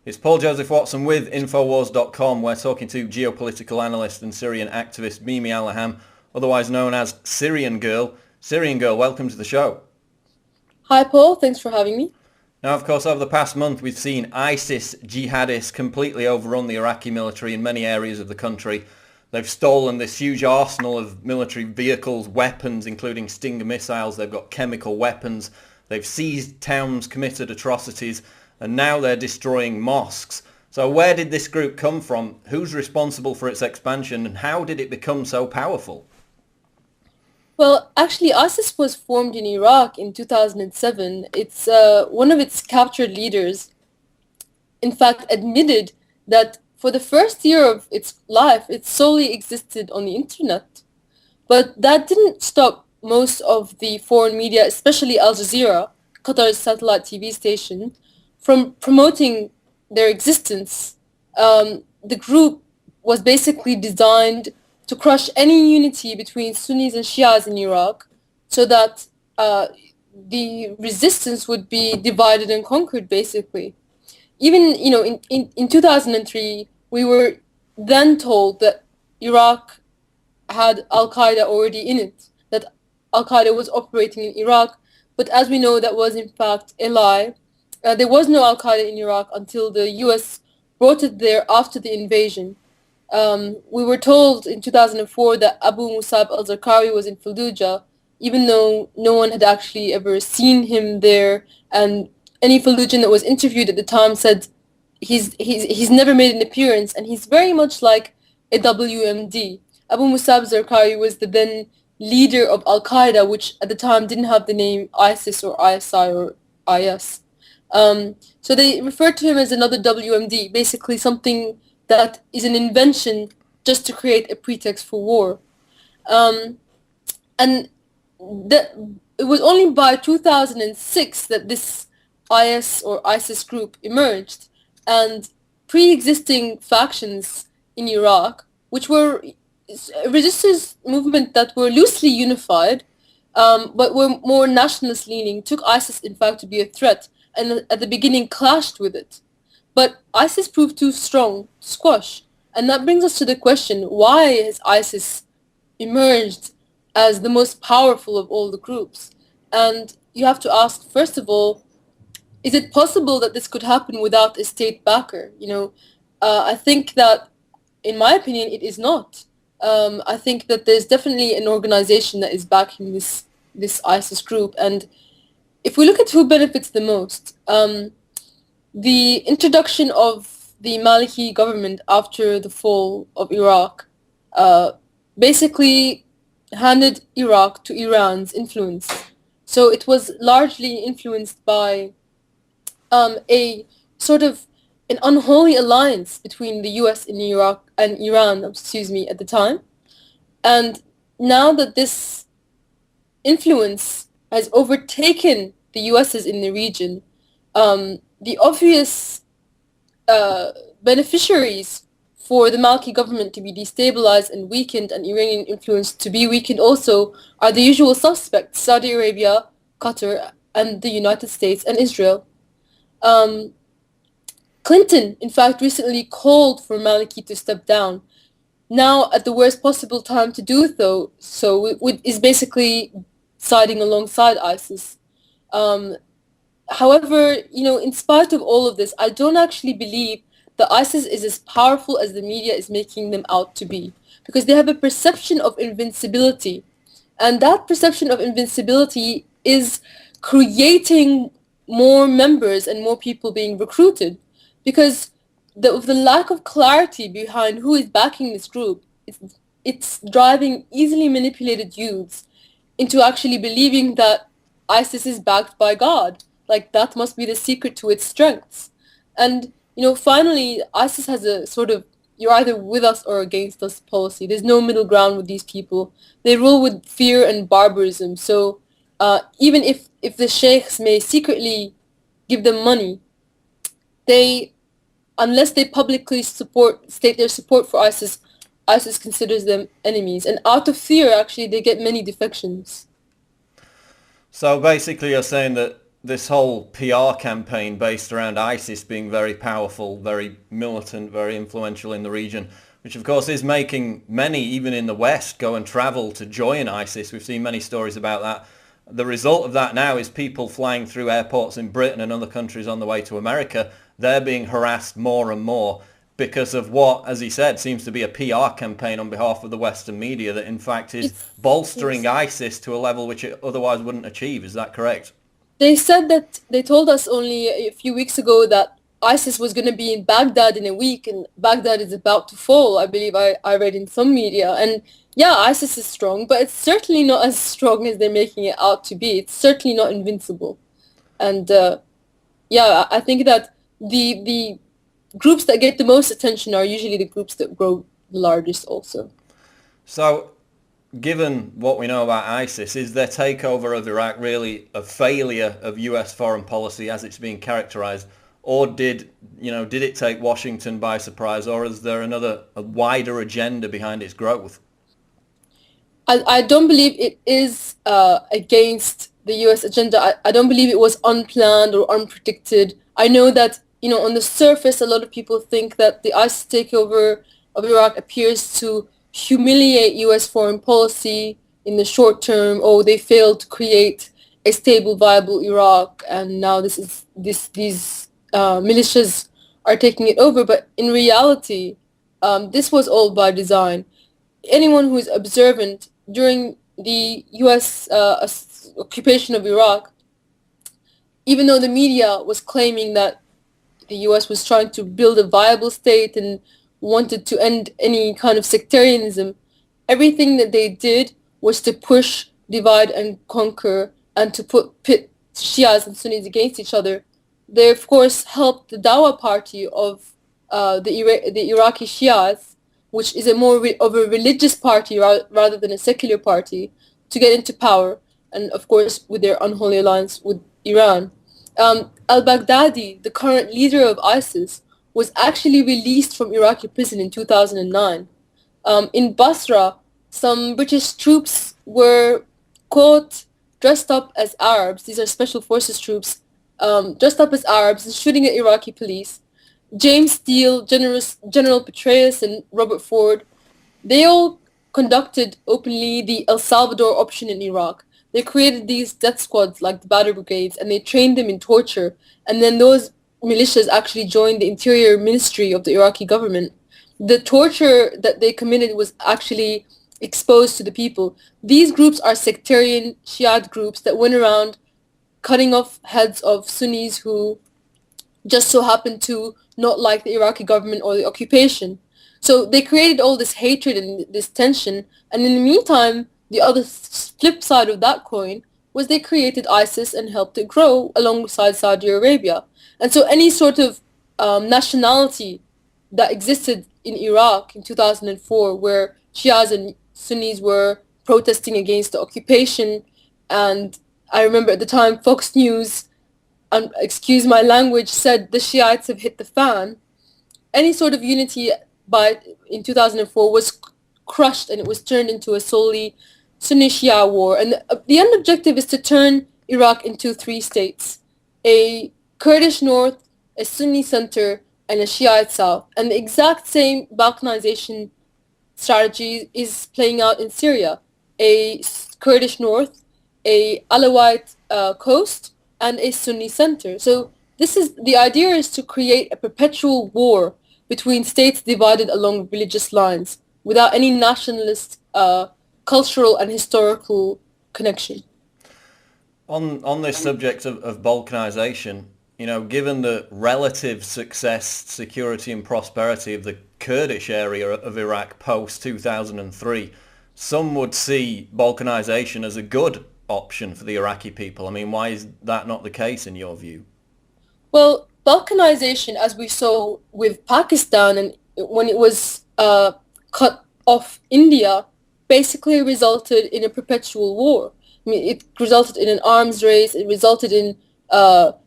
It's Paul Joseph Watson with Infowars.com. We're talking to geopolitical analyst and Syrian activist Mimi Alaham, otherwise known as Syrian Girl. Syrian Girl, welcome to the show. Hi Paul, thanks for having me. Now, of course, over the past month, we've seen ISIS jihadists completely overrun the Iraqi military in many areas of the country. They've stolen this huge arsenal of military vehicles, weapons, including Stinger missiles. They've got chemical weapons. They've seized towns, committed atrocities, and now they're destroying mosques. So where did this group come from? Who's responsible for its expansion, and how did it become so powerful? Well, actually, ISIS was formed in Iraq in 2007. It's one of its captured leaders, in fact, admitted that for the first year of its life, it solely existed on the internet. But that didn't stop most of the foreign media, especially Al Jazeera, Qatar's satellite TV station, from promoting their existence. The group was basically designed to crush any unity between Sunnis and Shias in Iraq so that the resistance would be divided and conquered, basically. Even, in 2003, we were then told that Iraq had Al-Qaeda already in it, that Al-Qaeda was operating in Iraq, but as we know, that was in fact a lie. There was no Al-Qaeda in Iraq until the US brought it there after the invasion. We were told in 2004 that Abu Musab al-Zarqawi was in Fallujah, even though no one had actually ever seen him there, and any Fallujah that was interviewed at the time said he's never made an appearance, and he's very much like a WMD. Abu Musab al-Zarqawi was the then leader of Al-Qaeda, which at the time didn't have the name ISIS or ISI or IS. So they referred to him as another WMD, basically something that is an invention just to create a pretext for war. And it was only by 2006 that this IS or ISIS group emerged, and pre-existing factions in Iraq, which were a resistance movement that were loosely unified, but were more nationalist-leaning, took ISIS, in fact, to be a threat, and at the beginning clashed with it. But ISIS proved too strong to squash. And that brings us to the question, why has ISIS emerged as the most powerful of all the groups? And you have to ask, first of all, is it possible that this could happen without a state backer? I think that, in my opinion, it is not. I think that there's definitely an organization that is backing this ISIS group. And if we look at who benefits the most, the introduction of the Maliki government after the fall of Iraq basically handed Iraq to Iran's influence. So it was largely influenced by a sort of an unholy alliance between the US and Iran, at the time. And now that this influence has overtaken the US's in the region, the obvious beneficiaries for the Maliki government to be destabilized and weakened and Iranian influence to be weakened also are the usual suspects: Saudi Arabia, Qatar, and the United States and Israel. Clinton, in fact, recently called for Maliki to step down. Now, at the worst possible time to do so is basically siding alongside ISIS. However, in spite of all of this, I don't actually believe that ISIS is as powerful as the media is making them out to be, because they have a perception of invincibility. And that perception of invincibility is creating more members and more people being recruited, because the lack of clarity behind who is backing this group, it's driving easily manipulated youths into actually believing that ISIS is backed by God. Like, that must be the secret to its strengths. And, finally, ISIS has a sort of, you're either with us or against us policy. There's no middle ground with these people. They rule with fear and barbarism. So even if the sheikhs may secretly give them money, unless they publicly state their support for ISIS, ISIS considers them enemies. And out of fear, actually, they get many defections. So basically you're saying that this whole PR campaign based around ISIS being very powerful, very militant, very influential in the region, which of course is making many, even in the West, go and travel to join ISIS. We've seen many stories about that. The result of that now is people flying through airports in Britain and other countries on the way to America. They're being harassed more and more because of what, as he said, seems to be a PR campaign on behalf of the Western media that in fact is bolstering ISIS to a level which it otherwise wouldn't achieve. Is that correct? They said that they told us only a few weeks ago that ISIS was going to be in Baghdad in a week, and Baghdad is about to fall. I believe I read in some media. And yeah, ISIS is strong, but it's certainly not as strong as they're making it out to be. It's certainly not invincible. And yeah, I think that the groups that get the most attention are usually the groups that grow the largest also. So, given what we know about ISIS, is their takeover of Iraq really a failure of US foreign policy as it's being characterized? Or did it take Washington by surprise, or is there a wider agenda behind its growth? I don't believe it is against the US agenda. I don't believe it was unplanned or unpredicted. I know that, on the surface, a lot of people think that the ISIS takeover of Iraq appears to humiliate US foreign policy in the short term. Oh, they failed to create a stable, viable Iraq, and now these militias are taking it over. But in reality, this was all by design. Anyone who is observant during the US occupation of Iraq, even though the media was claiming that the US was trying to build a viable state and wanted to end any kind of sectarianism, everything that they did was to push, divide and conquer, and to pit Shias and Sunnis against each other. They, of course, helped the Dawa party of the Iraqi Shias, which is a more of a religious party rather than a secular party, to get into power, and of course with their unholy alliance with Iran. Al-Baghdadi, the current leader of ISIS, was actually released from Iraqi prison in 2009. In Basra, some British troops were caught dressed up as Arabs. These are special forces troops, dressed up as Arabs and shooting at Iraqi police. James Steele, General Petraeus, and Robert Ford, they all conducted openly the El Salvador option in Iraq. They created these death squads like the Badr Brigades, and they trained them in torture. And then those militias actually joined the Interior Ministry of the Iraqi government. The torture that they committed was actually exposed to the people. These groups are sectarian Shiite groups that went around cutting off heads of Sunnis who just so happened to not like the Iraqi government or the occupation. So they created all this hatred and this tension. And in the meantime, the other flip side of that coin was they created ISIS and helped it grow alongside Saudi Arabia. And so any sort of nationality that existed in Iraq in 2004, where Shias and Sunnis were protesting against the occupation, and I remember at the time Fox News, excuse my language, said the Shiites have hit the fan. Any sort of unity in 2004 was crushed, and it was turned into a solely Sunni Shia war. And the end objective is to turn Iraq into 3 states: a Kurdish north, a Sunni center, and a Shiite south. And the exact same Balkanization strategy is playing out in Syria: a Kurdish north, a Alawite coast, and a Sunni center. So the idea is to create a perpetual war between states divided along religious lines without any nationalist, cultural and historical connection. On this subject of balkanization, given the relative success, security and prosperity of the Kurdish area of Iraq post-2003, some would see balkanization as a good option for the Iraqi people. I mean, why is that not the case in your view? Well, balkanization, as we saw with Pakistan, and when it was cut off India, basically resulted in a perpetual war. I mean, it resulted in an arms race. It resulted in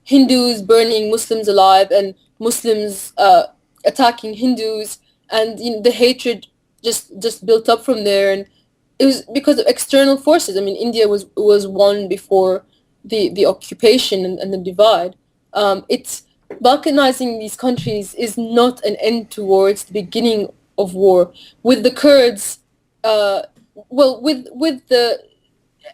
Hindus burning Muslims alive and Muslims attacking Hindus, and the hatred just built up from there. And it was because of external forces. I mean, India was won before the occupation and the divide. It's balkanizing these countries is not an end towards the beginning of war. With the Kurds, with the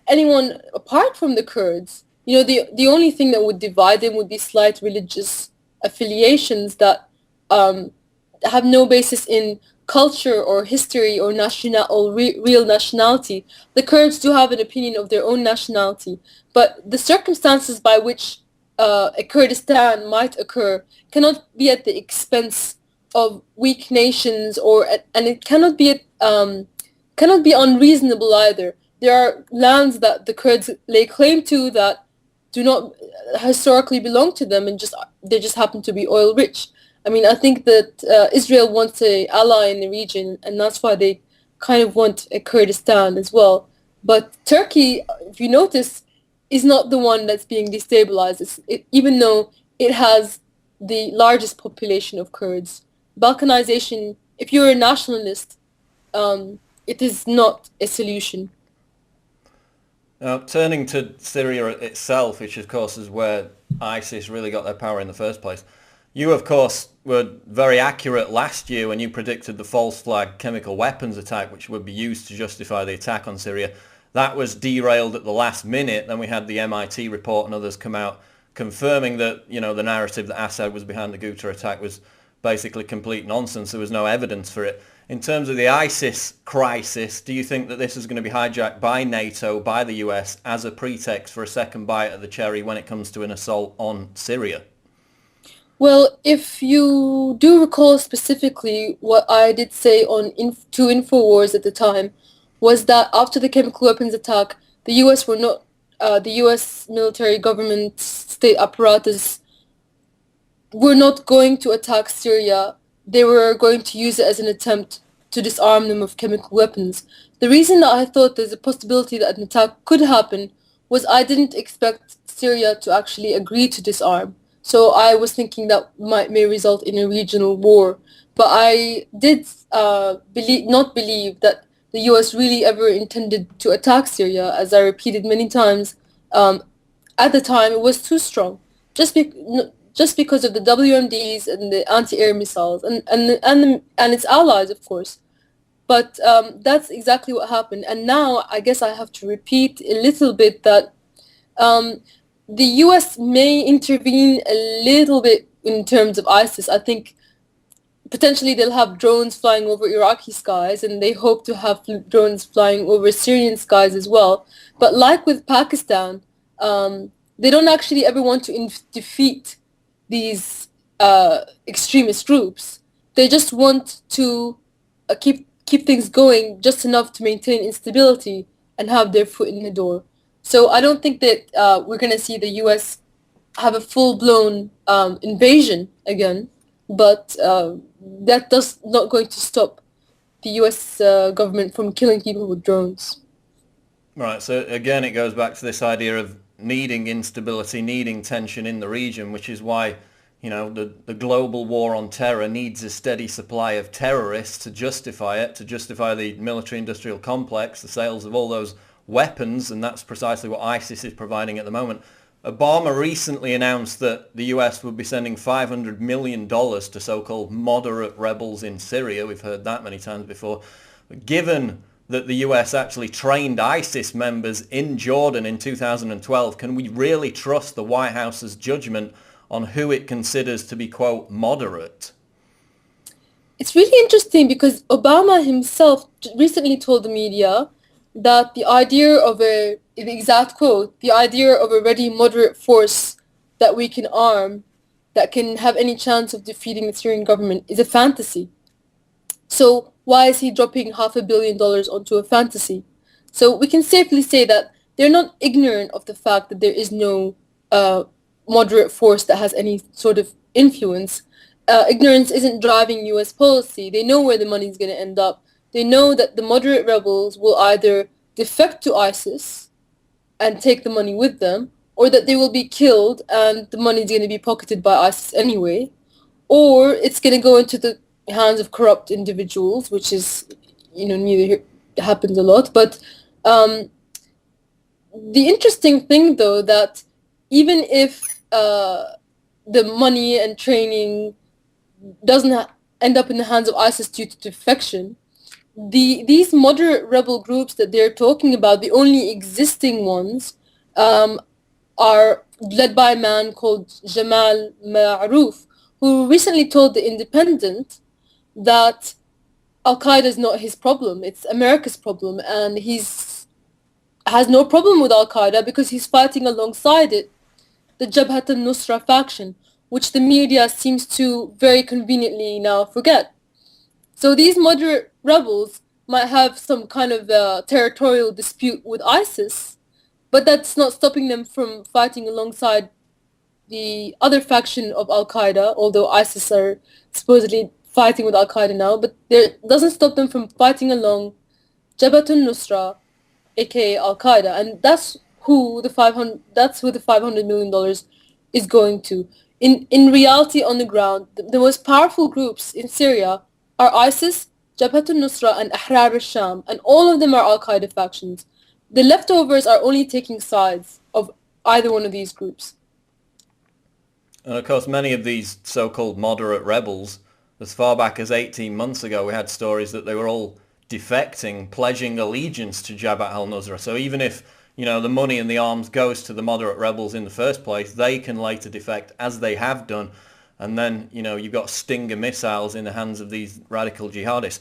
anyone apart from the Kurds, the only thing that would divide them would be slight religious affiliations that have no basis in culture or history or real nationality. The Kurds do have an opinion of their own nationality, but the circumstances by which a Kurdistan might occur cannot be at the expense of weak nations, and it cannot be unreasonable either. There are lands that the Kurds lay claim to that do not historically belong to them, and they just happen to be oil rich. I mean, I think that Israel wants an ally in the region, and that's why they kind of want a Kurdistan as well. But Turkey, if you notice, is not the one that's being destabilized, even though it has the largest population of Kurds. Balkanization, if you're a nationalist, it is not a solution. Now, turning to Syria itself, which of course is where ISIS really got their power in the first place, you of course were very accurate last year when you predicted the false flag chemical weapons attack which would be used to justify the attack on Syria. That was derailed at the last minute. Then we had the MIT report and others come out confirming that, the narrative that Assad was behind the Ghouta attack was basically complete nonsense. There was no evidence for it. In terms of the ISIS crisis, do you think that this is going to be hijacked by NATO, by the US, as a pretext for a second bite at the cherry when it comes to an assault on Syria? Well, if you do recall specifically what I did say to InfoWars at the time, was that after the chemical weapons attack, the US military government state apparatus were not going to attack Syria. They were going to use it as an attempt to disarm them of chemical weapons. The reason that I thought there's a possibility that an attack could happen was I didn't expect Syria to actually agree to disarm. So I was thinking that may result in a regional war. But I did not believe that the US really ever intended to attack Syria. As I repeated many times, at the time it was too strong. Just because of the WMDs and the anti-air missiles and its allies, of course. But that's exactly what happened. And now I guess I have to repeat a little bit that the US may intervene a little bit in terms of ISIS. I think potentially they'll have drones flying over Iraqi skies, and they hope to have drones flying over Syrian skies as well. But like with Pakistan, they don't actually ever want to defeat these extremist groups. They just want to keep things going just enough to maintain instability and have their foot in the door. So I don't think that we're going to see the US have a full-blown invasion again, but that does not going to stop the US government from killing people with drones. Right, so again it goes back to this idea of needing instability, needing tension in the region, which is why the global war on terror needs a steady supply of terrorists to justify it, to justify the military-industrial complex, the sales of all those weapons, and that's precisely what ISIS is providing at the moment. Obama recently announced that the US would be sending $500 million to so-called moderate rebels in Syria. We've heard that many times before. But given that the US actually trained ISIS members in Jordan in 2012, can we really trust the White House's judgment on who it considers to be, quote, moderate? It's really interesting because Obama himself recently told the media that the idea of the exact quote, the idea of a ready moderate force that we can arm, that can have any chance of defeating the Syrian government is a fantasy. So why is he dropping $500 million onto a fantasy? So we can safely say that they're not ignorant of the fact that there is no moderate force that has any sort of influence. Ignorance isn't driving US policy. They know where the money is going to end up. They know that the moderate rebels will either defect to ISIS and take the money with them, or that they will be killed and the money is going to be pocketed by ISIS anyway, or it's going to go into the hands of corrupt individuals, which is, neither happens a lot. But the interesting thing, though, that even if the money and training doesn't end up in the hands of ISIS due to defection, these moderate rebel groups that they're talking about, the only existing ones, are led by a man called Jamal Ma'ruf, who recently told The Independent that Al-Qaeda is not his problem, it's America's problem, and he's has no problem with Al-Qaeda because he's fighting alongside it, the Jabhat al-Nusra faction, which the media seems to very conveniently now forget. So these moderate rebels might have some kind of territorial dispute with ISIS, but that's not stopping them from fighting alongside the other faction of Al-Qaeda, although ISIS are supposedly fighting with Al-Qaeda now, but it doesn't stop them from fighting along Jabhat al-Nusra, aka Al-Qaeda, and that's who the $500 million is going to. In reality, on the ground, the most powerful groups in Syria are ISIS, Jabhat al-Nusra, and Ahrar al-Sham, and all of them are Al-Qaeda factions. The leftovers are only taking sides of either one of these groups. And of course, many of these so-called moderate rebels, as far back as 18 months ago, we had stories that they were all defecting, pledging allegiance to Jabhat al-Nusra. So even if, the money and the arms goes to the moderate rebels in the first place, they can later defect, as they have done. And then, you've got Stinger missiles in the hands of these radical jihadists.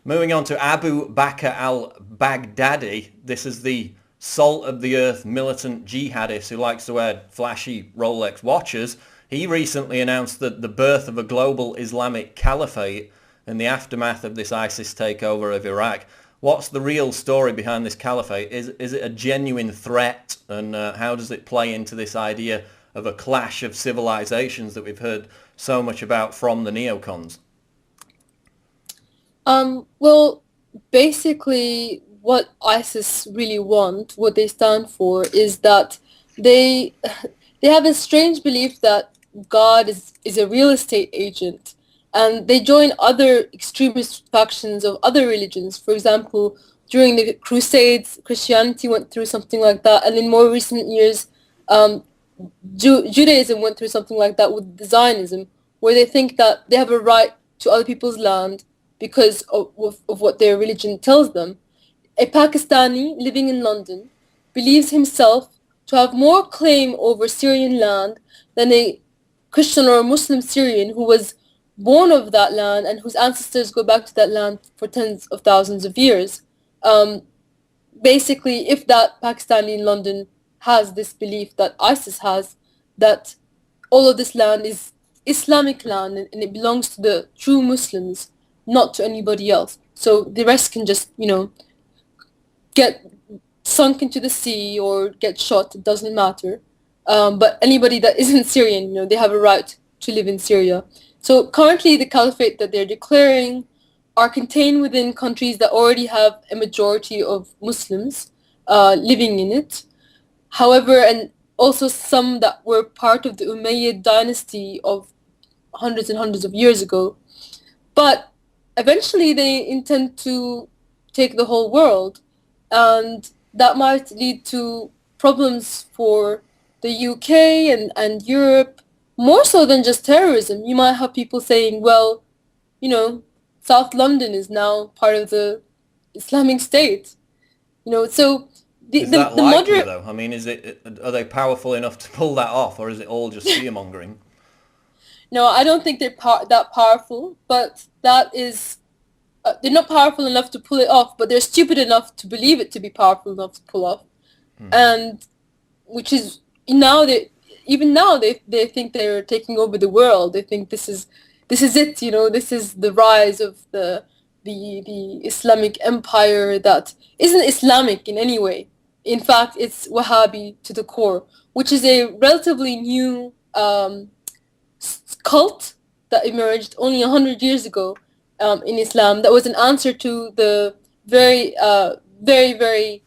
Moving on to Abu Bakr al-Baghdadi. This is the salt-of-the-earth militant jihadist who likes to wear flashy Rolex watches. He recently announced that the birth of a global Islamic caliphate in the aftermath of this ISIS takeover of Iraq. What's the real story behind this caliphate? Is it a genuine threat? And how does it play into this idea of a clash of civilizations that we've heard so much about from the neocons? Well, basically what ISIS really want, what they stand for, is that they have a strange belief that God is a real estate agent, and they join other extremist factions of other religions. For example, during the Crusades, Christianity went through something like that, and in more recent years, Judaism went through something like that with Zionism, where they think that they have a right to other people's land because of what their religion tells them. A Pakistani living in London believes himself to have more claim over Syrian land than a Christian or a Muslim Syrian who was born of that land and whose ancestors go back to that land for tens of thousands of years. Basically, if that Pakistani in London has this belief that ISIS has, that all of this land is Islamic land and it belongs to the true Muslims, not to anybody else. So the rest can just, get sunk into the sea or get shot, it doesn't matter. But anybody that isn't Syrian, they have a right to live in Syria. So currently the caliphate that they're declaring are contained within countries that already have a majority of Muslims living in it. However, and also some that were part of the Umayyad dynasty of hundreds and hundreds of years ago. But eventually they intend to take the whole world, and that might lead to problems for the UK and Europe, more so than just terrorism. You might have people saying, well, South London is now part of the Islamic State. So is that likely, though? I mean, are they powerful enough to pull that off, or is it all just fear-mongering? No, I don't think they're that powerful, but that is... they're not powerful enough to pull it off, but they're stupid enough to believe it to be powerful enough to pull off. And which is they think they're taking over the world. They think this is it. This is the rise of the Islamic empire that isn't Islamic in any way. In fact, it's Wahhabi to the core, which is a relatively new cult that emerged only 100 years ago. In Islam, that was an answer to the very, very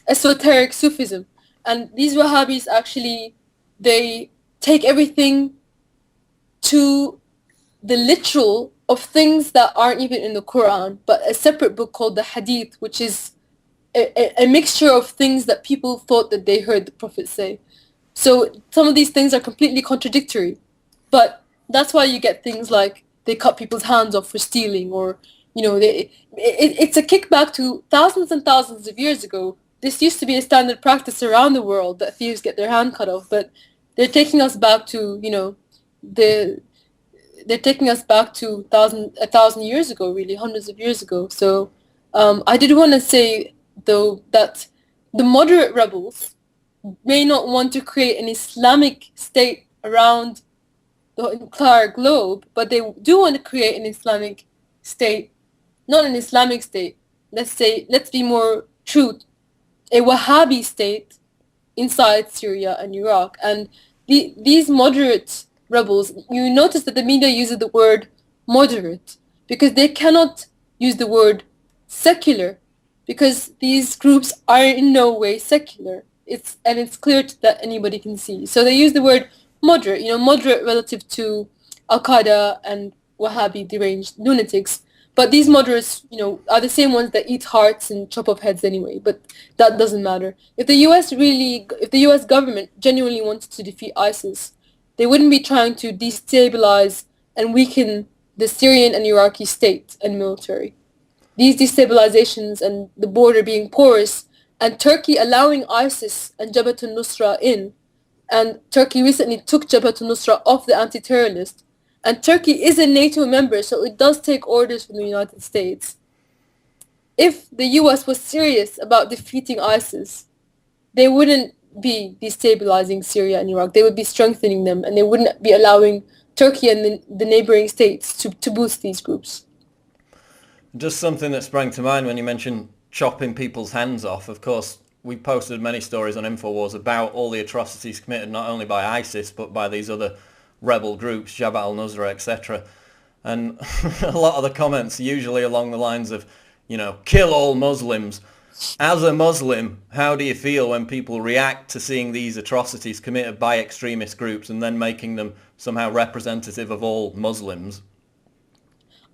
esoteric Sufism. And these Wahhabis actually, they take everything to the literal of things that aren't even in the Quran, but a separate book called the Hadith, which is a mixture of things that people thought that they heard the Prophet say. So some of these things are completely contradictory, but that's why you get things like they cut people's hands off for stealing, or it's a kickback to thousands and thousands of years ago. This used to be a standard practice around the world that thieves get their hand cut off, but they're taking us back to they're taking us back to 1,000 years ago, really, hundreds of years ago. So I did want to say though that the moderate rebels may not want to create an Islamic state around the entire globe, but they do want to create an Islamic state, not an Islamic state. Let's be more true, a Wahhabi state inside Syria and Iraq. And these moderate rebels, you notice that the media uses the word moderate because they cannot use the word secular, because these groups are in no way secular. It's clear that anybody can see. So they use the word moderate, moderate relative to Al-Qaeda and Wahhabi deranged lunatics. But these moderates, are the same ones that eat hearts and chop off heads anyway. But that doesn't matter. If the U.S. government genuinely wanted to defeat ISIS, they wouldn't be trying to destabilize and weaken the Syrian and Iraqi state and military. These destabilizations and the border being porous, and Turkey allowing ISIS and Jabhat al-Nusra in, and Turkey recently took Jabhat al-Nusra off the anti-terror list, and Turkey is a NATO member, so it does take orders from the United States. If the US was serious about defeating ISIS, they wouldn't be destabilizing Syria and Iraq. They would be strengthening them, and they wouldn't be allowing Turkey and the neighboring states to boost these groups. Just something that sprang to mind when you mentioned chopping people's hands off. Of course, we posted many stories on InfoWars about all the atrocities committed not only by ISIS but by these other rebel groups, Jabhat al-Nusra, etc. And a lot of the comments usually along the lines of, kill all Muslims. As a Muslim, how do you feel when people react to seeing these atrocities committed by extremist groups and then making them somehow representative of all Muslims?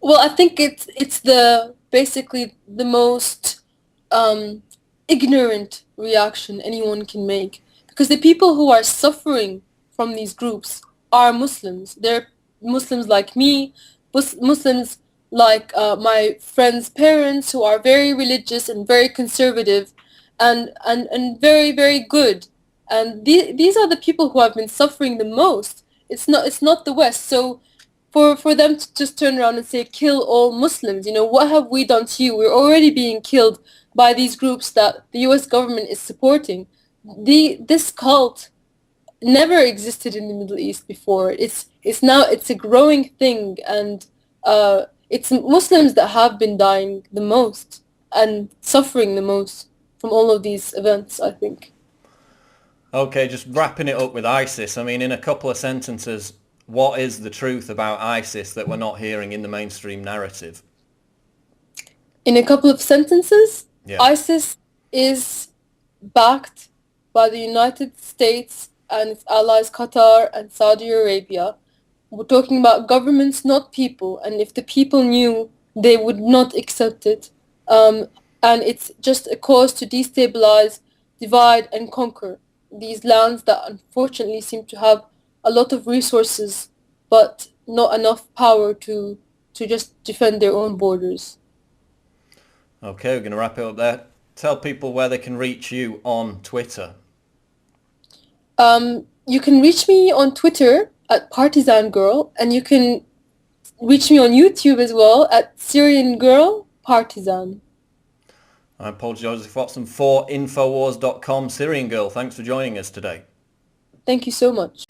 Well, I think it's basically the most ignorant reaction anyone can make, because the people who are suffering from these groups are Muslims. They're Muslims like me, Muslims like my friends' parents, who are very religious and very conservative and very, very good. And these are the people who have been suffering the most. It's not the West. So for them to just turn around and say, kill all Muslims, what have we done to you? We're already being killed by these groups that the US government is supporting. This cult never existed in the Middle East before. It's a growing thing, and it's Muslims that have been dying the most and suffering the most from all of these events, I think. Okay, just wrapping it up with ISIS. I mean, in a couple of sentences, what is the truth about ISIS that we're not hearing in the mainstream narrative? In a couple of sentences, yeah. ISIS is backed by the United States and its allies Qatar and Saudi Arabia. We're talking about governments, not people, and if the people knew, they would not accept it. And it's just a cause to destabilize, divide and conquer these lands that unfortunately seem to have a lot of resources but not enough power to just defend their own borders. Okay, we're going to wrap it up there. Tell people where they can reach you on Twitter. You can reach me on Twitter at Partisan Girl, and you can reach me on YouTube as well at Syrian Girl Partisan. I'm Paul Joseph Watson for Infowars.com. Syrian Girl, thanks for joining us today. Thank you so much.